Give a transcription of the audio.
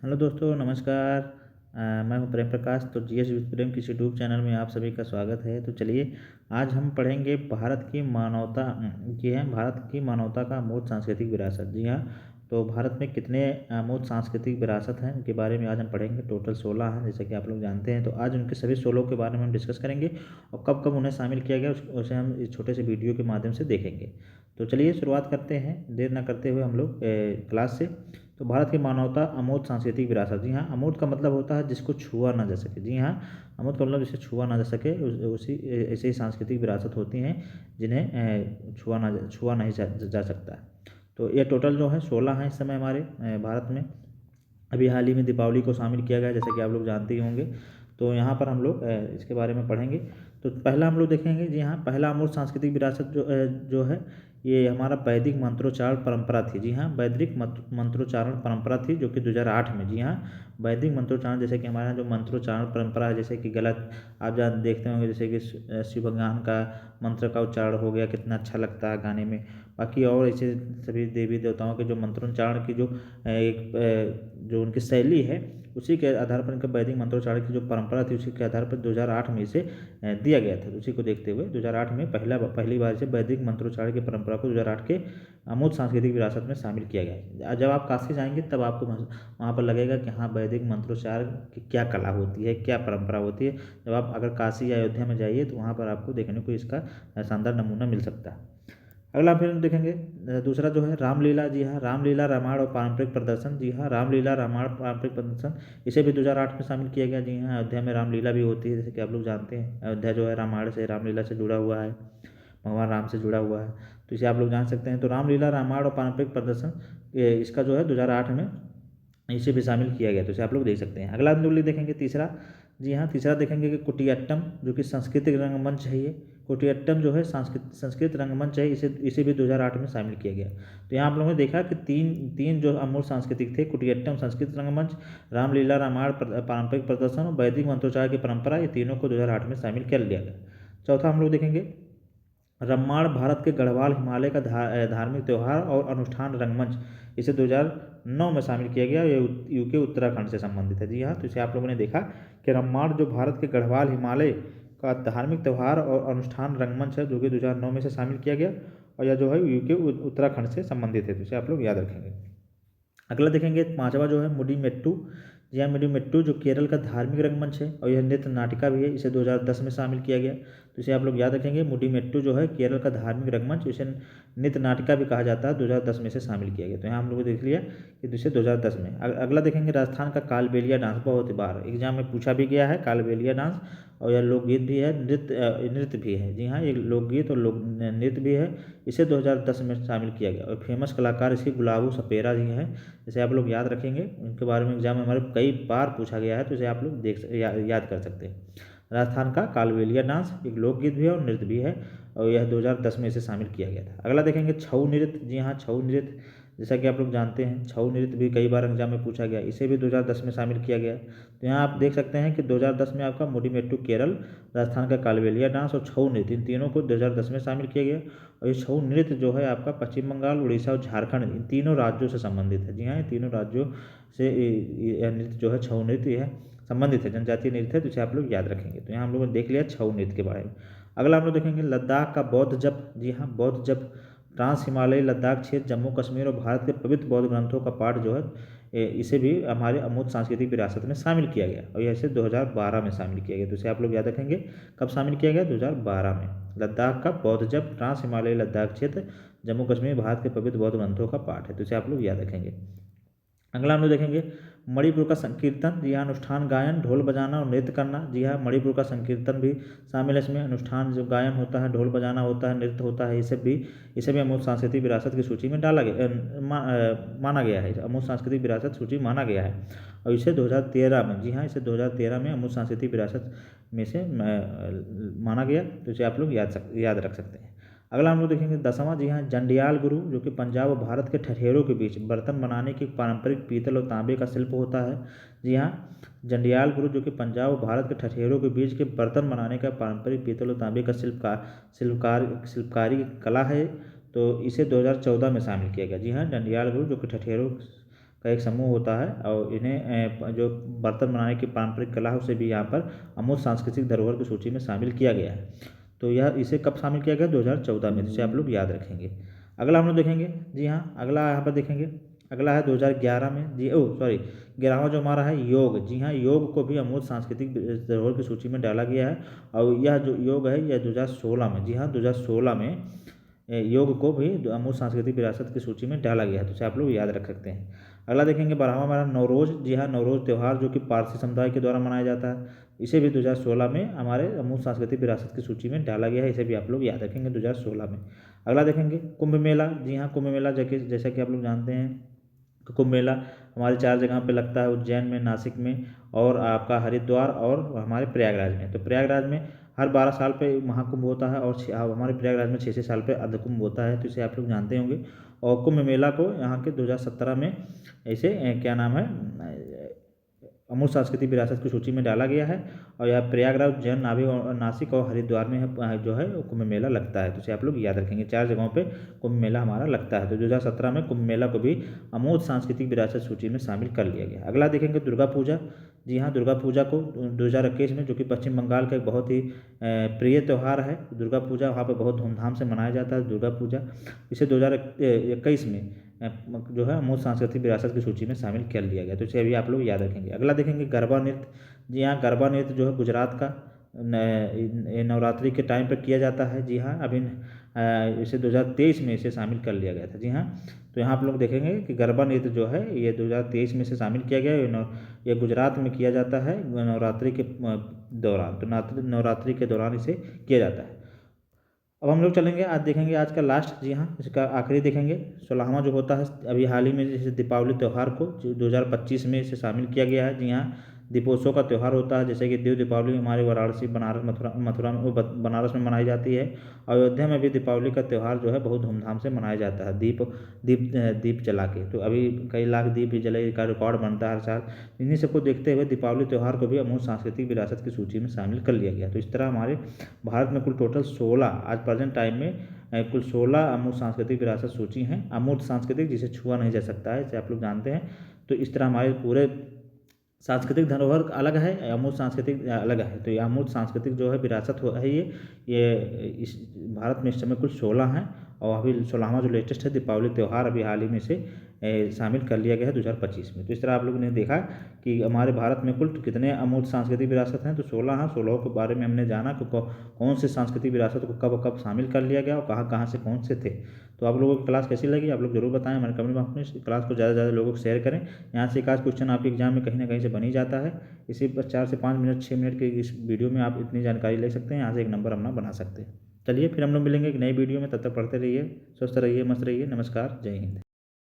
Hello दोस्तों, नमस्कार। मैं हूं प्रेम प्रकाश। तो जीएस विद प्रेम किस यूट्यूब चैनल में आप सभी का स्वागत है। तो चलिए, आज हम पढ़ेंगे भारत की मानवता की है भारत की मानवता का अमूर्त सांस्कृतिक विरासत। जी हाँ, तो भारत में कितने अमूर्त सांस्कृतिक विरासत हैं उनके बारे में आज हम पढ़ेंगे। टोटल 16 हैं, जैसे कि आप लोग जानते हैं। तो आज उनके सभी 16 के बारे में हम डिस्कस करेंगे और कब कब उन्हें शामिल किया गया उसे हम इस छोटे से वीडियो के माध्यम से देखेंगे। तो चलिए शुरुआत करते हैं, देर न करते हुए हम लोग क्लास से। तो भारत की मानवता अमूर्त सांस्कृतिक विरासत। जी हाँ, अमूर्त का मतलब होता है जिसको छुआ ना जा सके। जी हाँ, अमूर्त का मतलब जिसे छुआ ना जा सके, उसी ऐसे ही सांस्कृतिक विरासत होती हैं जिन्हें छुआ नहीं जा सकता। तो ये टोटल जो है 16 हैं इस समय हमारे भारत में। अभी हाल ही में दीपावली को शामिल किया गया, जैसे कि आप लोग जानते ही होंगे। तो यहाँ पर हम लोग इसके बारे में पढ़ेंगे। तो पहला हम लोग देखेंगे। जी हाँ, पहला अमूर्त सांस्कृतिक विरासत जो है ये हमारा वैदिक मंत्रोच्चारण परंपरा थी। जी हाँ, वैदिक मंत्रोच्चारण परंपरा थी जो कि 2008 में। जी हाँ, वैदिक मंत्रोच्चारण, जैसे कि हमारा जो मंत्रोच्चारण परंपरा है, जैसे कि गलत आप देखते होंगे, जैसे कि शिव भगवान का मंत्र का उच्चारण हो गया, कितना अच्छा लगता है गाने में। बाकी और ऐसे सभी देवी देवताओं के जो मंत्रोच्चारण की जो जो उनकी शैली है, उसी के आधार पर इनका वैदिक मंत्रोच्चारण की जो परंपरा थी, उसी के आधार पर 2008 में इसे दिया गया था। उसी को देखते हुए 2008 में पहली बार से वैदिक मंत्रोच्चारण की परंपरा को 2008 के अमूर्त सांस्कृतिक विरासत में शामिल किया गया है। जब आप काशी जाएंगे तब आपको वहाँ पर लगेगा कि हाँ, वैदिक मंत्रोच्चार की क्या कला होती है, क्या परंपरा होती है। जब आप अगर काशी या अयोध्या में जाइए तो वहाँ पर आपको देखने को इसका शानदार नमूना मिल सकता है। अगला फिर देखेंगे दूसरा जो है रामलीला। जी हाँ, रामलीला रामायण और पारंपरिक प्रदर्शन। जी हाँ, रामलीला रामायण पारंपरिक प्रदर्शन, इसे भी 2008 में शामिल किया गया। जी हाँ, अयोध्या में रामलीला भी होती है, जैसे कि आप लोग जानते हैं। अयोध्या जो है रामायण से रामलीला से जुड़ा हुआ है, भगवान राम से जुड़ा हुआ है। तो इसे आप लोग जान सकते हैं। तो रामलीला रामायण और पारंपरिक प्रदर्शन इसका जो है 2008 में इसे भी शामिल किया गया। तो इसे आप लोग देख सकते हैं। अगला हम लोग देखेंगे तीसरा। जी हाँ, तीसरा देखेंगे कि कुटियाट्टम, जो कि सांस्कृतिक रंगमंच है। ये कुटियाट्टम जो है संस्कृत रंगमंच है, इसे भी 2008 में शामिल किया गया। तो यहाँ आप लोगों ने देखा कि तीन तीन जो अमूर्त सांस्कृतिक थे, कुटियाट्टम संस्कृत रंगमंच, रामलीला रामायण पारंपरिक प्रदर्शन और वैदिक मंत्रोच्चार की परंपरा, ये तीनों को 2008 में शामिल कर लिया गया। चौथा हम लोग देखेंगे रम्माण, भारत के गढ़वाल हिमालय का धार्मिक त्यौहार और अनुष्ठान रंगमंच, इसे 2009 में शामिल किया गया। ये यूके उत्तराखंड से संबंधित है। जी हाँ, तो इसे आप लोगों ने देखा कि रम्माण जो भारत के गढ़वाल हिमालय का धार्मिक त्यौहार और अनुष्ठान रंगमंच है, जो कि 2009 में से शामिल किया गया, और यह जो है यूके उत्तराखंड से संबंधित है। तो इसे आप लोग याद रखेंगे। अगला देखेंगे पांचवा जो है मुडीमेट्टू। जी हाँ, मुडीमेट्टू जो केरल का धार्मिक रंगमंच है और यह नृत्य नाटिका भी है, इसे 2010 में शामिल किया गया। तो इसे आप लोग याद रखेंगे। मुडीमेट्टू जो है केरल का धार्मिक रंगमंच, इसे नृत्य नाटिका भी कहा जाता है, 2010 में से शामिल किया गया। तो यहाँ हम लोग देख लिया कि इसे 2010 में। अगला देखेंगे राजस्थान का कालबेलिया डांस। बहुत बार एग्जाम में पूछा भी गया है कालबेलिया डांस, और यह लोकगीत भी है, नृत्य भी है। जी हाँ, ये लोकगीत और लोक नृत्य भी है। इसे 2010 में शामिल किया गया और फेमस कलाकार इसके गुलाबू सपेरा जी हैं। जैसे आप लोग याद रखेंगे, उनके बारे में एग्जाम में हमारे कई बार पूछा गया है, तो इसे आप लोग याद कर सकते हैं। राजस्थान का कालबेलिया डांस एक लोकगीत भी है और नृत्य भी है, और यह 2010 में इसे शामिल किया गया था। अगला देखेंगे छऊ नृत्य। जी हाँ, छऊ नृत्य, जैसा कि आप लोग जानते हैं, छऊ नृत्य भी कई बार एग्जाम में पूछा गया, इसे भी 2010 में शामिल किया गया। तो यहाँ आप देख सकते हैं कि 2010 में आपका मुडीमेट्टू केरल, राजस्थान का कालबेलिया डांस और छऊ नृत्य, इन तीनों को 2010 में शामिल किया गया। और ये छऊ नृत्य जो है आपका पश्चिम बंगाल, उड़ीसा और झारखंड, इन तीनों राज्यों से संबंधित है। जी हाँ, ये तीनों राज्यों से यह नृत्य जो है छऊ नृत्य है संबंधित है, जनजातीय नृत्य है। तो इसे आप लोग याद रखेंगे। तो यहाँ हम लोगों ने देख लिया छऊ नृत्य के बारे में। अगला हम लोग देखेंगे लद्दाख का बौद्ध जप। जी हाँ, बौद्ध जप ट्रांस हिमालयी लद्दाख क्षेत्र, जम्मू कश्मीर और भारत के पवित्र बौद्ध ग्रंथों का पाठ जो है, इसे भी हमारे अमूर्त सांस्कृतिक विरासत में शामिल किया गया, और यह इसे 2012 में शामिल किया गया। तो इसे आप लोग याद रखेंगे, कब शामिल किया गया, 2012 में। लद्दाख का बौद्ध जप ट्रांस हिमालयी लद्दाख क्षेत्र, जम्मू कश्मीर, भारत के पवित्र बौद्ध ग्रंथों का पाठ है। तो इसे आप लोग याद रखेंगे। अगला हम लोग देखेंगे मणिपुर का संकीर्तन। जी हाँ, अनुष्ठान गायन, ढोल बजाना और नृत्य करना। जी हाँ, मणिपुर का संकीर्तन भी शामिल है इसमें। अनुष्ठान जो गायन होता है, ढोल बजाना होता है, नृत्य होता है, इसे भी अमूर्त सांस्कृतिक विरासत की सूची में माना गया है। अमूर्त सांस्कृतिक विरासत सूची माना गया है, और इसे 2013 में, जी हाँ, इसे 2013 में अमूर्त सांस्कृतिक विरासत में से माना गया। तो इसे आप लोग याद रख सकते हैं। अगला हम लोग देखेंगे दसवां। जी हाँ, जंडियाल गुरु, जो कि पंजाब और भारत के ठठेरों के बीच बर्तन बनाने की पारंपरिक पीतल और तांबे का शिल्प होता है। जी हाँ, जंडियाल गुरु जो कि पंजाब और भारत के ठठेरों के बीच के बर्तन बनाने का पारंपरिक पीतल और तांबे का शिल्पकारी की कला है। तो इसे 2014 में शामिल किया गया। जी हाँ, जंडियाल गुरु जो कि ठठेरों का एक समूह होता है और इन्हें जो बर्तन बनाने की पारंपरिक कला है उसे भी यहाँ पर अमूर्त सांस्कृतिक धरोहर की सूची में शामिल किया गया है। तो यह इसे कब शामिल किया गया? 2014 में, जिसे आप लोग याद रखेंगे। अगला हम लोग देखेंगे, जी हाँ, अगला यहाँ पर देखेंगे, अगला है 2011 में, जी ओ सॉरी 11वां जो हमारा है योग। जी हाँ, योग को भी अमूर्त सांस्कृतिक धरोहर की सूची में डाला गया है और यह जो योग है यह 2016 में, जी हाँ 2016 में योग को भी अमूर्त सांस्कृतिक विरासत की सूची में डाला गया है, तो इसे आप लोग याद रख सकते हैं। अगला देखेंगे 12वां हमारा नवरोज़। जी हाँ, नवरोज़ त्यौहार जो कि पारसी समुदाय के द्वारा मनाया जाता है, इसे भी 2016 में हमारे अमूर्त सांस्कृतिक विरासत की सूची में डाला गया है, इसे भी आप लोग याद रखेंगे 2016 में। अगला देखेंगे कुंभ मेला। जी हाँ, कुंभ मेला जैसा कि आप लोग जानते हैं कि कुंभ मेला हमारे 4 जगह पे लगता है, उज्जैन में, नासिक में और आपका हरिद्वार और हमारे प्रयागराज में। तो प्रयागराज में हर 12 साल पे महाकुंभ होता है और हमारे प्रयागराज में 6-6 साल पे अर्धकुंभ होता है, तो इसे आप लोग जानते होंगे। और कुंभ मेला को यहाँ के 2017 में इसे क्या नाम है अमूर्त सांस्कृतिक विरासत की सूची में डाला गया है और यह प्रयागराज, उज्जैन, नासिक और हरिद्वार में जो है कुंभ मेला लगता है, तो इसे आप लोग याद रखेंगे। 4 जगहों पे कुंभ मेला हमारा लगता है, तो 2017 में कुंभ मेला को भी अमूर्त सांस्कृतिक विरासत सूची में शामिल कर लिया गया। अगला देखेंगे दुर्गा पूजा। जी हाँ, दुर्गा पूजा को 2021 में, जो कि पश्चिम बंगाल का एक बहुत ही प्रिय त्यौहार है, दुर्गा पूजा वहाँ पर बहुत धूमधाम से मनाया जाता है दुर्गा पूजा। इसे 2021 में जो है अमूर्त सांस्कृतिक विरासत की सूची में शामिल कर लिया गया, तो इसे अभी आप लोग याद रखेंगे। अगला देखेंगे गरबा नृत्य। जी हाँ, गरबा नृत्य जो है गुजरात का नवरात्रि के टाइम पर किया जाता है। जी हाँ, अभी इसे 2023 में इसे शामिल कर लिया गया था। जी हाँ, तो यहाँ आप लोग देखेंगे कि गरबा नृत्य जो है ये 2023 में से शामिल किया गया है। ये गुजरात में किया जाता है नवरात्रि के दौरान, तो नवरात्रि के दौरान इसे किया जाता है। अब हम लोग चलेंगे, आज देखेंगे आज का लास्ट, जी हाँ इसका आखिरी देखेंगे 16वां जो होता है अभी हाल ही में, जैसे दीपावली त्यौहार को 2025 में इसे शामिल किया गया है। जी हाँ, दीपोत्सव का त्यौहार होता है, जैसे कि देव दीपावली हमारे वाराणसी, बनारस, मथुरा में बनारस में मनाई जाती है। अयोध्या में भी दीपावली का त्यौहार जो है बहुत धूमधाम से मनाया जाता है, दीप जला के। तो अभी कई लाख दीप भी जले का रिकॉर्ड बनता है हर साल। इन्हीं सबको देखते हुए दीपावली त्यौहार को भी अमूर्त सांस्कृतिक विरासत की सूची में शामिल कर लिया गया। तो इस तरह हमारे भारत में कुल टोटल 16 आज प्रेजेंट टाइम में कुल 16 अमूर्त सांस्कृतिक विरासत सूची हैं। अमूर्त सांस्कृतिक जिसे छुआ नहीं जा सकता है, इसे आप लोग जानते हैं। तो इस तरह हमारे पूरे सांस्कृतिक धरोहर अलग है, अमूर्त सांस्कृतिक अलग है। तो ये अमूर्त सांस्कृतिक जो है विरासत है ये इस भारत में इस समय कुल 16 हैं और अभी 16वां जो लेटेस्ट है दीपावली त्यौहार अभी हाल ही में से शामिल कर लिया गया है 2025 में। तो इस तरह आप लोगों ने देखा कि हमारे भारत में कुल कितने अमूर्त सांस्कृतिक विरासत हैं, तो 16 हैं। 16 के बारे में हमने जाना कि कौन से सांस्कृतिक विरासत को कब कब शामिल कर लिया गया और कहाँ कहाँ से कौन से थे। तो आप लोगों की क्लास कैसी लगी आप लोग जरूर बताएं हमारे कमेंट बॉक्स में। इस क्लास को ज़्यादा से ज़्यादा लोगों को शेयर करें। यहाँ से एक आध क्वेश्चन आपके एग्जाम में कहीं ना कहीं से बन ही जाता है। इसी पर 4 से 5 मिनट 6 मिनट के इस वीडियो में आप इतनी जानकारी ले सकते हैं, यहाँ से एक नंबर अपना बना सकते हैं। चलिए फिर हम लोग मिलेंगे एक नई वीडियो में, तब तक पढ़ते रहिए, स्वस्थ रहिए, मस्त रहिए। नमस्कार, जय हिंद।